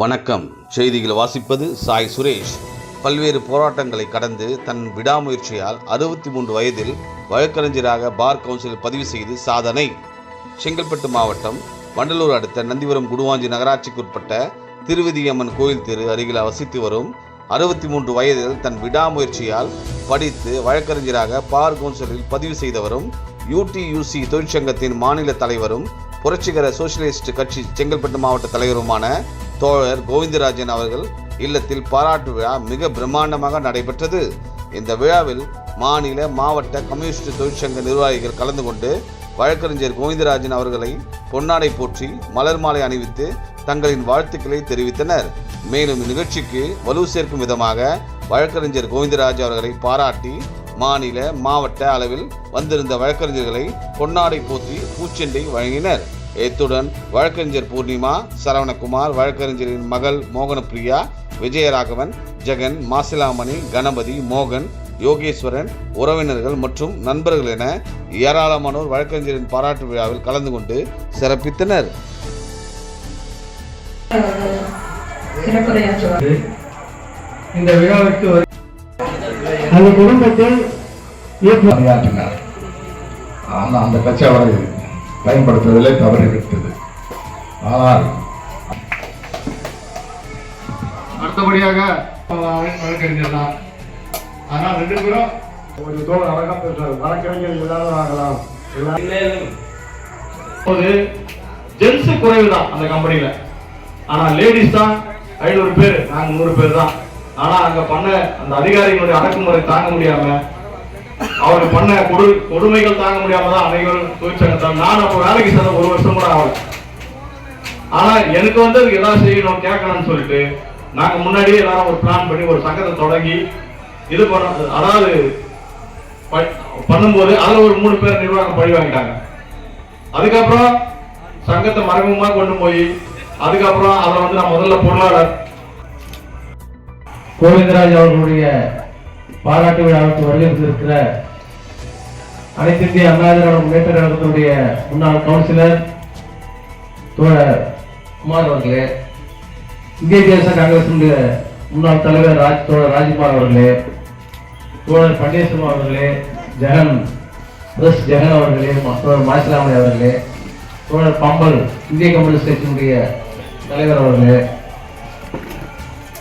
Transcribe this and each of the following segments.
வணக்கம். செய்திகள் வாசிப்பது சாய் சுரேஷ். பல்வேறு போராட்டங்களை கடந்து தன் விடாமுயற்சியால் 63 வயதில் வழக்கறிஞராக பார் கவுன்சிலில் பதிவு செய்து சாதனை. செங்கல்பட்டு மாவட்டம் வண்டலூர் அடுத்த நந்திபுரம் குடுவாஞ்சி நகராட்சிக்குட்பட்ட திருவிதியம்மன் கோயில் தெரு அருகில் வசித்து வரும் 63 வயதில் தன் விடாமுயற்சியால் படித்து வழக்கறிஞராக பார் கவுன்சிலில் பதிவு செய்தவரும் UTUC தொழிற்சங்கத்தின் மாநில தலைவரும் புரட்சிகர சோசியலிஸ்ட் கட்சி செங்கல்பட்டு மாவட்ட தலைவருமான தோழர் கோவிந்தராஜன் அவர்கள் இல்லத்தில் பாராட்டு விழா மிக பிரம்மாண்டமாக நடைபெற்றது. இந்த விழாவில் மாநில மாவட்ட கம்யூனிஸ்ட் தொழிற்சங்க நிர்வாகிகள் கலந்து கொண்டு வழக்கறிஞர் கோவிந்தராஜன் அவர்களை பொன்னாடை போற்றி மலர் மாலை அணிவித்து தங்களின் வாழ்த்துக்களை தெரிவித்தனர். மேலும் இந்நிகழ்ச்சிக்கு வலு சேர்க்கும் விதமாக வழக்கறிஞர் கோவிந்தராஜ் அவர்களை பாராட்டி மாநில மாவட்ட அளவில் வந்திருந்த வழக்கறிஞர்களை பொன்னாடை போற்றி பூச்செண்டை வழங்கினர். இத்துடன் வழக்கறிஞர் பூர்ணிமா, சரவணகுமார், வழக்கறிஞரின் மகள் மோகனப்பிரியா, விஜயராகவன், ஜெகன், மாசிலாமணி, கணபதி, மோகன், யோகேஸ்வரன், உறவினர்கள் மற்றும் நண்பர்கள் என ஏராளமானோர் வழக்கறிஞரின் பாராட்டு விழாவில் கலந்து கொண்டு சிறப்பித்தனர். இந்த விழாவிற்கு அந்த குடும்பத்தில் பணியாற்றினார். ஆனால் அந்த கட்சி அவரை பயன்படுத்துவதிலே தவறிவிட்டது. ஆனால் அடுத்தபடியாக வழக்கறிஞர் தான். ஆனால் 2 பேரும் ஒரு தோல் அழகா பேசுறாரு. வழக்கறிஞர் எல்லாரும் ஆகலாம். ஒரு ஜென்ஸ் குறைவு தான் அந்த கம்பெனியில. ஆனா லேடிஸ் தான் 500 பேர், நாங்க 100 பேர் தான். ஆனா அங்க பண்ண அந்த அதிகாரிகளுடைய அடக்குமுறை தாங்க முடியாம, அவர் பண்ண கொடுமைகள் தாங்க முடியாம தான் அனைவரும் தொழிற்சங்கத்தால் நான் அப்போ வேலைக்கு சேர்ந்த 1 வருஷம் கூட ஆகல. ஆனா எனக்கு அதுக்கு ஏதாவது செய்யணும் கேட்கணும்னு சொல்லிட்டு நாங்க முன்னாடியே எல்லாரும் ஒரு பிளான் பண்ணி ஒரு சங்கத்தை தொடங்கி இது பண்ண, அதாவது பண்ணும்போது அதுல ஒரு 3 பேர் நிர்வாகம் பழி வாங்கிட்டாங்க. அதுக்கப்புறம் சங்கத்தை மறைமுகமா கொண்டு போய் அதுக்கப்புறம் அதுல நான் முதல்ல பொருளாளர் கோவிந்தராஜ் அவர்களுடைய பாராட்டு விழாவுக்கு வருகின்ற அனைத்து இந்திய அண்ணா திராவிட முன்னேற்ற கழகத்தினுடைய முன்னாள் கவுன்சிலர் தோழர் குமார் அவர்களே, இந்திய தேச காங்கிரசினுடைய முன்னாள் தலைவர் தோழர் ராஜ்குமார் அவர்களே, தோழர் பன்னீர்செல்வம் அவர்களே, ஜெகன் அவர்களே, தோழர் மாசிலாமணி அவர்களே, தோழர் பம்பல் இந்திய கம்யூனிஸ்ட் கட்சியினுடைய தலைவர் அவர்களே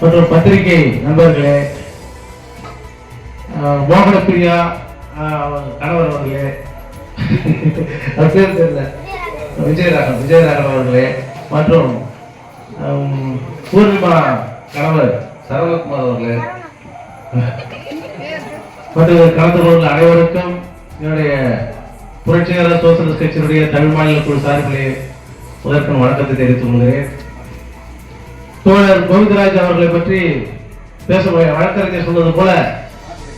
மற்றும் பத்திரிகை நண்பர்களே, மோகனப்பிரியா கணவர் அவர்களே, விஜயராகவன் அவர்களே மற்றும் பூர்ணிமா கணவர் சரவணகுமார் அவர்களே மற்றும் கலந்து கொண்ட அனைவருக்கும் என்னுடைய புரட்சிகர சோசியலிஸ்ட் கட்சியினுடைய தமிழ் மாநில குழு சார்பிலே முதற்கண் வணக்கத்தை தெரிவித்துக் கொள்கிறேன். தோழர் கோவிந்தராஜ் அவர்களை பற்றி பேச வழக்கறிஞர் சொன்னது போல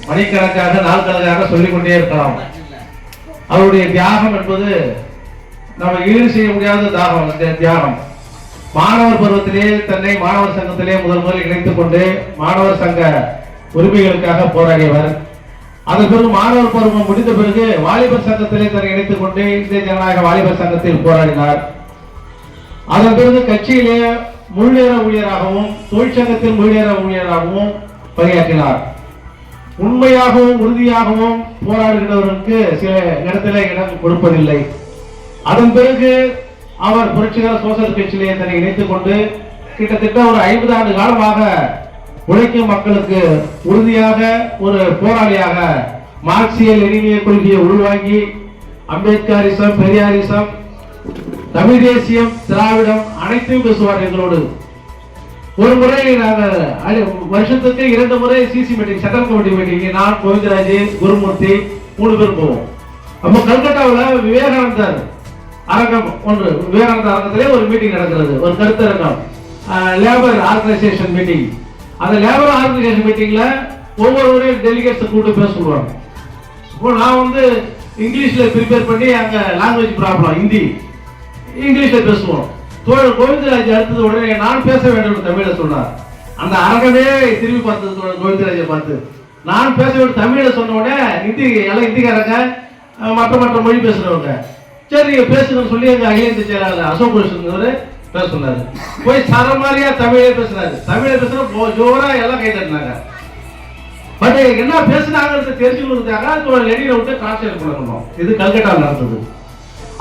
மணிக்கணக்காக நாள் கணக்காக சொல்லிக் கொண்டே இருக்கலாம். அவருடைய தியாகம் என்பது நம்ம ஈடு செய்ய முடியாத தியாகம். மாணவர் பருவத்திலே தன்னை மாணவர் சங்கத்திலே முதலில் இணைத்துக் கொண்டு மாணவர் சங்க உரிமைகளுக்காக போராடியவர். அதன் பிறகு மாணவர் பருவம் முடிந்த பிறகு வாலிபர் சங்கத்திலே தன்னை இணைத்துக் கொண்டு இந்திய ஜனநாயக வாலிபர் சங்கத்தில் போராடினார். அதன் பிறகு கட்சியிலே முழுநேர ஊழியராகவும் தொழிற்சங்கத்தில் முழுநேர ஊழியராகவும் பணியாற்றினார். உண்மையாகவும் உறுதியாகவும் போராடுகிறவர்களுக்கு சில இடத்துல இடம் கொடுப்பதில்லை. அதன் பிறகு அவர் புரட்சிகர சோசியலிஸ்ட் கட்சியிலே தன்னை இணைத்துக் கொண்டு கிட்டத்தட்ட ஒரு 50 ஆண்டு காலமாக உழைக்கும் மக்களுக்கு உறுதியாக ஒரு போராளியாக மார்க்சிய லெனினிய கொள்கையை உள்வாங்கி அம்பேத்கரிசம், பெரியாரிசம், தமிழ் தேசியம், திராவிடம் அனைத்தையும் பேசுவார் எங்களோடு. ஒரு முறை நாங்கள் வருஷத்துக்கு 2 முறை CC meeting, central committee meeting, நான், கோவிந்தராஜ், குருமூர்த்தி 3 பேர் போவோம். அப்போ கல்கட்டாவில் விவேகானந்தர் அரங்கம் விவேகானந்தர் அரங்கத்திலே ஒரு மீட்டிங் நடக்கிறது, ஒரு கருத்தரங்கம், லேபர் ஆர்கனைசேஷன் மீட்டிங். அந்த லேபர் ஆர்கனைசேஷன் மீட்டிங்ல ஒவ்வொருவரையும் டெலிகேட்ஸ் கூப்பிட்டு பேச சொல்லுவாங்க. இப்போ நான் இங்கிலீஷ்ல ப்ரிப்பேர் பண்ணி அங்க லாங்குவேஜ் ப்ராப்ளம், ஹிந்தி, இங்கிலீஷ்ல பேசுவோம். தோழர் கோவிந்தராஜ் அடுத்தது உடனே நான் பேச வேண்டும் தமிழ்ல சொன்னார். அந்த அரங்கமே திரும்பி பார்த்தது தோழர் கோவிந்தராஜை பார்த்து. நான் பேச வேண்டும் தமிழ்ல சொன்ன உடனே எல்லாம் ஹிந்திக்காரங்க மற்ற மொழி பேசுறவங்க சரி நீங்க பேசுங்கன்னு சொல்லி எங்க அகில இந்திய செயலாளர் அசோக் பூஷன் பேச சொன்னாரு. போய் சரமாரியா தமிழே பேசுறாரு. தமிழே பேசுற ஜோரா எல்லாம் கை தட்டினாங்க. பட் என்ன பேசுனாங்கிறது தெரிஞ்சுக்கிறதுக்காக லெனினை விட்டு டிரான்ஸ்லேட் பண்ணணும். இது கல்கட்டாவில் நடந்தது.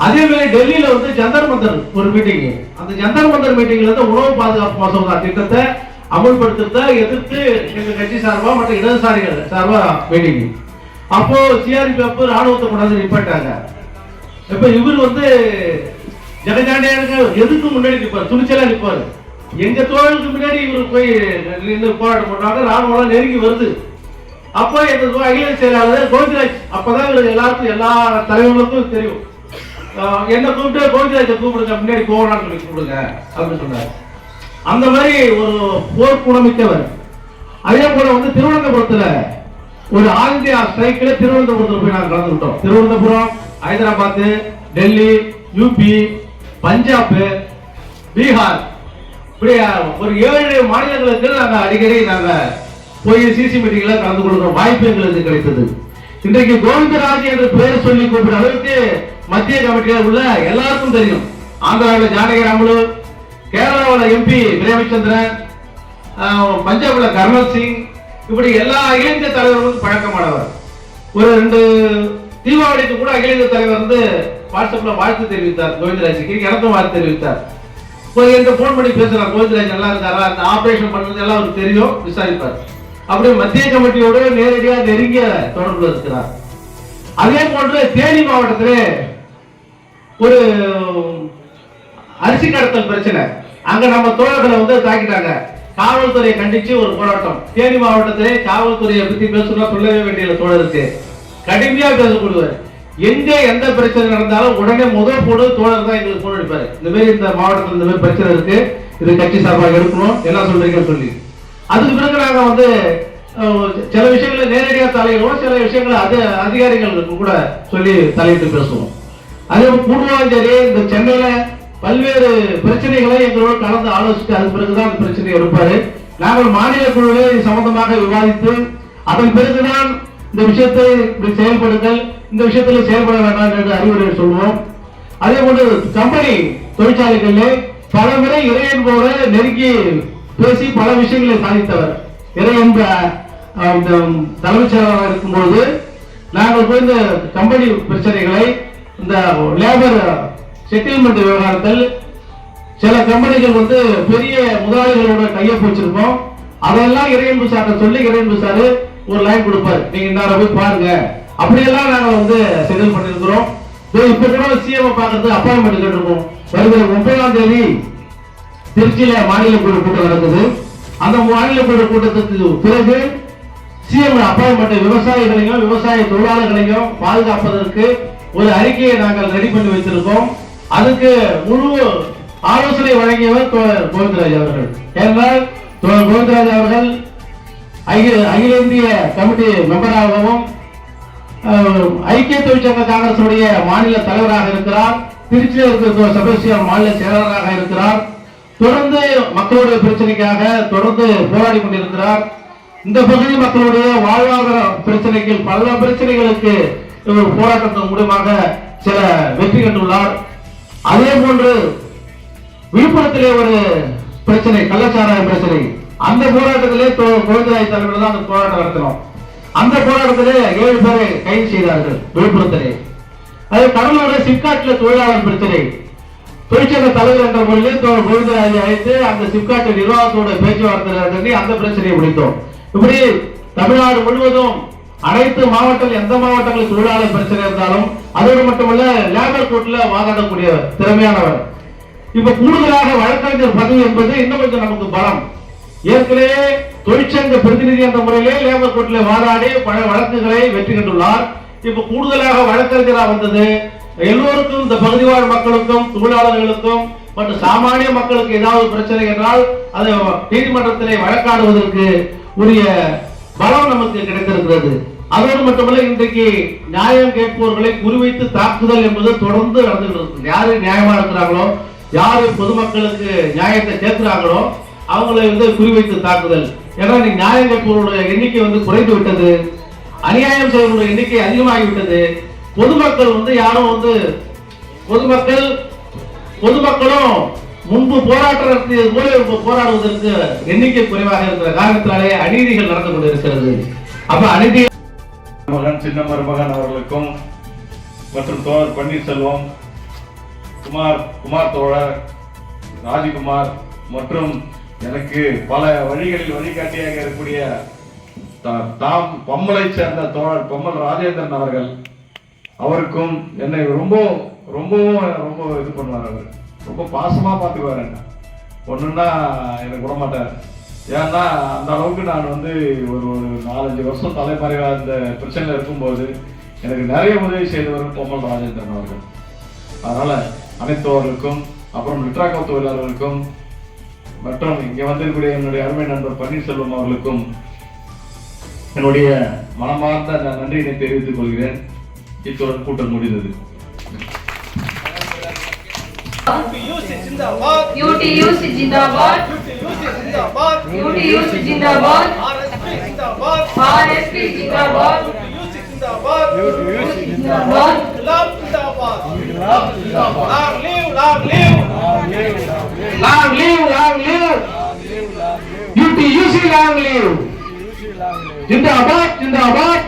அதே மாதிரி டெல்லியில வந்து ஜந்தர் மந்தர் ஒரு மீட்டிங். அந்த ஜந்தர் மந்தர் மீட்டிங்ல இருந்து உணவு பாதுகாப்பு மசோதா திட்டத்தை அமல்படுத்துறத எதிர்த்து எங்க கட்சி சார்பா மற்ற இடதுசாரிகள் சார்பா மீட்டிங். அப்போ சிஆர்பிஎஃப் ராணுவத்தை கொண்டாந்து நிப்பாட்டாங்க. இப்ப இவர் வந்து ஜெகஜாண்டியானுக்கு எதுக்கு முன்னாடி நிற்பார், துணிச்சலா நிற்பாரு. எங்க தோழருக்கு முன்னாடி இவர் போய் நின்று போராட்டம் பண்றாங்க. ராணுவம் நெருங்கி வருது. அப்போ எங்க அகில செயலாளர் கோவிந்தராஜ், அப்பதான் இவருக்கு எல்லாருக்கும் எல்லா தலைவர்களுக்கும் தெரியும், என்ன கூப்பிட்டு கோவிந்தராஜை கூப்பிடுங்க, முன்னாடி போராட்டம் சொல்லி கூப்பிடுங்க அப்படின்னு சொன்னார். அந்த மாதிரி ஒரு போர் குணமிக்கவர். அதே போல வந்து திருவனந்தபுரத்துல ஒரு ஆல் இந்தியா ஸ்ட்ரைக்ல திருவனந்தபுரத்துல போய் நாங்கள் கலந்துக்கிட்டோம். திருவனந்தபுரம், ஹைதராபாத், டெல்லி, யூபி, பஞ்சாப், பீகார், இப்படி ஒரு 7 மாநிலங்களுக்கு நாங்கள் அடிக்கடி போய் சிசி மீட்டிங்ல கலந்து கொள்கிற வாய்ப்பு எங்களுக்கு கிடைத்தது. இன்றைக்கு கோவிந்தராஜ் என்ற பெயர் சொல்லி கூப்பிட அளவுக்கு மத்திய கமிட்டியில் உள்ள எல்லாருக்கும் தெரியும். ஆந்திராவில் ஜானகிராமுலு, கேரளாவில் எம்பி பிரேமச்சந்திரன், பஞ்சாப்ல கர்னல் சிங், இப்படி எல்லா அகில இந்திய தலைவர்களும் பழக்கமானவர். ஒரு 2 தீபாவளிக்கு கூட அகில இந்திய தலைவர் வந்து வாட்ஸ்அப்ல வாழ்த்து தெரிவித்தார் கோவிந்தராஜுக்கு. எனக்கும் வாழ்த்து தெரிவித்தார். என்கிட்ட போன் பண்ணி பேசுறார், கோவிந்தராஜ் நல்லா இருக்காரா, அந்த ஆபரேஷன் பண்றது எல்லாம் அவருக்கு தெரியும், விசாரிப்பார். அப்படியே மத்திய கமிட்டியோட நேரடியாக நெருங்கிய தொடர்புல இருக்கிறார். அதே போன்று தேனி மாவட்டத்திலே ஒரு அரிசி கடத்தல் பிரச்சனை, அங்க நம்ம தோழர்களை வந்து தாக்கிட்டாங்க. காவல்துறையை கண்டிச்சு ஒரு போராட்டம். தேனி மாவட்டத்திலே காவல்துறையை பத்தி பேசணும்னா சொல்லவே வேண்டிய தோழருக்கு கடுமையா பேசக்கூடியவர். எங்க எந்த பிரச்சனை நடந்தாலும் உடனே முதல் போடு தோழர் தான் எங்களுக்கு போன் அடிப்பாரு. இந்த மாதிரி இந்த மாவட்டத்தில் இந்த மாதிரி பிரச்சனை இருக்கு, இது கட்சி சார்பாக எடுக்கணும், என்ன சொல்றீங்கன்னு சொல்லி. அதுக்கு பிறகு நாங்க வந்து சில விஷயங்களை நேரடியாக தலையிடுவோம், சில விஷயங்களை அதிகாரிகளுக்கு கூட சொல்லி தலையிட்டு பேசுவோம். அதே கூடுவாஞ்சேரி இந்த சென்னையில பல்வேறு பிரச்சனைகளை எங்களோடு கலந்து ஆலோசித்து அதுக்கு பிறகுதான் அந்த பிரச்சனையை எடுப்பாரு. நாங்கள் மாநில குழுவில் சம்பந்தமாக விவாதித்து அதன் பிறகுதான் இந்த விஷயத்தை செயல்படுங்கள், இந்த விஷயத்தில் செயல்பட வேண்டாம் என்று அறிவுரை சொல்லுவோம். அதே போன்று கம்பெனி தொழிற்சாலைகளில் பல முறை இறையன்போட நெருங்கி பேசி பல விஷயங்களை சாதித்தவர். இறையன்ப தலைமைச் செயலாளராக இருக்கும்போது நாங்கள் போய் இந்த கம்பெனி பிரச்சனைகளை, இந்த லேபர் செட்டில்மெண்ட் விவகாரத்தில் சில கம்பெனிகள் வந்து பெரிய முதலாளிகளோட கையொப்ப வச்சிருக்கோம். அதெல்லாம் இறையன்பு சார்ட்ட சொல்லி இறையன்பு சாரு ஒரு லைன் கொடுப்பாரு, நீங்க இன்னார போய் பாருங்க. அப்படியெல்லாம் நாங்க வந்து செட்டில் பண்ணிருக்கிறோம். இப்ப கூட சிஎம் பாக்குறது அப்பாயின்மெண்ட் கேட்டிருக்கோம். வருகிற 30ஆம் தேதி திருச்சியில மாநில குழு கூட்டம் நடக்குது. அந்த மாநில குழு கூட்டத்துக்கு பிறகு சிஎம் அப்பாயின்மெண்ட் விவசாயிகளையும் விவசாய தொழிலாளர்களையும் பாதுகாப்பதற்கு ஒரு அறிக்கையை நாங்கள் ரெடி பண்ணி வைத்திருக்கோம். அதுக்கு முழு ஆலோசனை வழங்கியவர் கோவிந்தராஜ் அவர்கள். ஏனென்றால் கோவிந்தராஜ் அவர்கள் அகில இந்திய கமிட்டி மெம்பராகவும் ஐக்கிய தொழிற்சங்க காங்கிரசுடைய மாநில தலைவராக இருக்கிறார். திருச்சியில் இருக்கிற செபஸ்டியன் மாநில செயலாளராக இருக்கிறார். தொடர்ந்து மக்களுடைய பிரச்சனைக்காக தொடர்ந்து போராடி கொண்டிருக்கிறார். இந்த பகுதி மக்களுடைய வாழ்வாதார பிரச்சனைக்கு பல பிரச்சனைகளுக்கு போராட்டத்தின் மூலமாக சில வெற்றி கண்டுள்ளார். அதே போன்று விழுப்புரத்திலே ஒரு பிரச்சனை, கள்ளச்சாராய பிரச்சனை, அந்த போராட்டத்திலே கோவிந்தராஜ் தலைமையில் தான் அந்த போராட்டம் நடத்தினோம். அந்த போராட்டத்திலே 7 பேரை கைது செய்தார்கள் விழுப்புரத்திலே. அது கடலூர் சிப்காட்டில் தொழிலாளர் பிரச்சனை, தொழிற்சங்க தலைவர் என்ற முறையில் கோவிந்தராஜை அழைத்து அந்த சிப்காட் நிர்வாகத்தோட பேச்சுவார்த்தை நடத்தி அந்த பிரச்சனையை முடித்தோம். இப்படி தமிழ்நாடு முழுவதும் அனைத்து மாவட்டங்கள், எந்த மாவட்டங்களில் தொழிலாளர் பிரச்சனை இருந்தாலும் அதோடு மட்டுமல்ல லேபர் கோர்ட்ல வாதாடக்கூடிய திறமையானவர். இப்ப கூடுதலாக வழக்கறிஞர் பதவி என்பது இன்னும் கொஞ்சம் நமக்கு பலம். ஏற்கனவே தொழிற்சங்க பிரதிநிதி என்ற முறையிலே லேபர் கோர்ட்ல வாதாடி பல வழக்குகளை வெற்றி கண்டுள்ளார். இப்ப கூடுதலாக வழக்கறிஞராக வந்தது எல்லோருக்கும், இந்த பகுதி வாழ் மக்களுக்கும் தொழிலாளர்களுக்கும் மற்றும் சாமானிய மக்களுக்கு ஏதாவது பிரச்சனை என்றால் அதை நீதிமன்றத்திலே வழக்காடுவதற்கு உரிய பலம் நமக்கு கிடைத்திருக்கிறது. அதோடு மட்டுமல்ல இன்றைக்கு நியாயம் கேட்பவர்களை குறிவைத்து தாக்குதல் என்பது தொடர்ந்து நடந்துகிறது. யாரு நியாயமா இருக்கிறாங்களோ, யாரு பொதுமக்களுக்கு நியாயத்தை கேட்கிறாங்களோ அவங்களை வந்து குறிவைத்து தாக்குதல். ஏன்னா நியாயம் கேட்பவர்களுடைய எண்ணிக்கை வந்து குறைந்து விட்டது, அநியாயம் செய்வர்களுடைய எண்ணிக்கை அதிகமாகிவிட்டது. பொதுமக்கள் வந்து யாரும் வந்து பொதுமக்களும் முன்பு போராட்டத்திற்கு போல போராடுவதற்கு எண்ணிக்கை குறைவாக இருக்கிற காரணத்தினாலே அநீதிகள் நடந்து கொண்டிருக்கிறது. அப்ப அநீதி மகன் சின்ன மருமகன் அவர்களுக்கும் மற்றும் தோழர் பன்னீர்செல்வம், குமார் தோழர் ராஜகுமார் மற்றும் எனக்கு பல வழிகளில் வழிகாட்டியாக இருக்கக்கூடிய தாம் பம்மலை சேர்ந்த தோழர் பம்மல் ராஜேந்திரன் அவர்கள், அவருக்கும் என்னை ரொம்பவும் இது பண்ணுவார். அவர் ரொம்ப பாசமா பார்த்துக்குவார். என்ன ஒண்ணுன்னா எனக்கு விட மாட்டார். ஏன்னா அந்த அளவுக்கு நான் வந்து ஒரு 4-5 வருஷம் தலைமறைவா இந்த பிரச்சனையில் இருக்கும்போது எனக்கு நிறைய உதவி செய்தவர் பொம்மல் ராஜேந்திரன் அவர்கள். அதனால அனைத்தவர்களுக்கும், அப்புறம் லிட்ராக்கோ தொழிலாளர்களுக்கும் மற்றும் இங்கே வந்திருக்கக்கூடிய என்னுடைய அருமை நண்பர் பன்னீர்செல்வம் அவர்களுக்கும் என்னுடைய மனமார்ந்த நன்றியினை தெரிவித்துக் கொள்கிறேன். இத்துடன் கூட்டம் முடிந்தது. UTUC जिंदाबाद, UTUC जिंदाबाद, UTUC जिंदाबाद, RSP जिंदाबाद, RSP जिंदाबाद, UTUC जिंदाबाद, UTUC जिंदाबाद, गुलाब जिंदाबाद, गुलाब जिंदाबाद, long live, long live, long live, long live, UTUC long live, जिंदाबाद जिंदाबाद,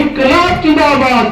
इनकलाब जिंदाबाद.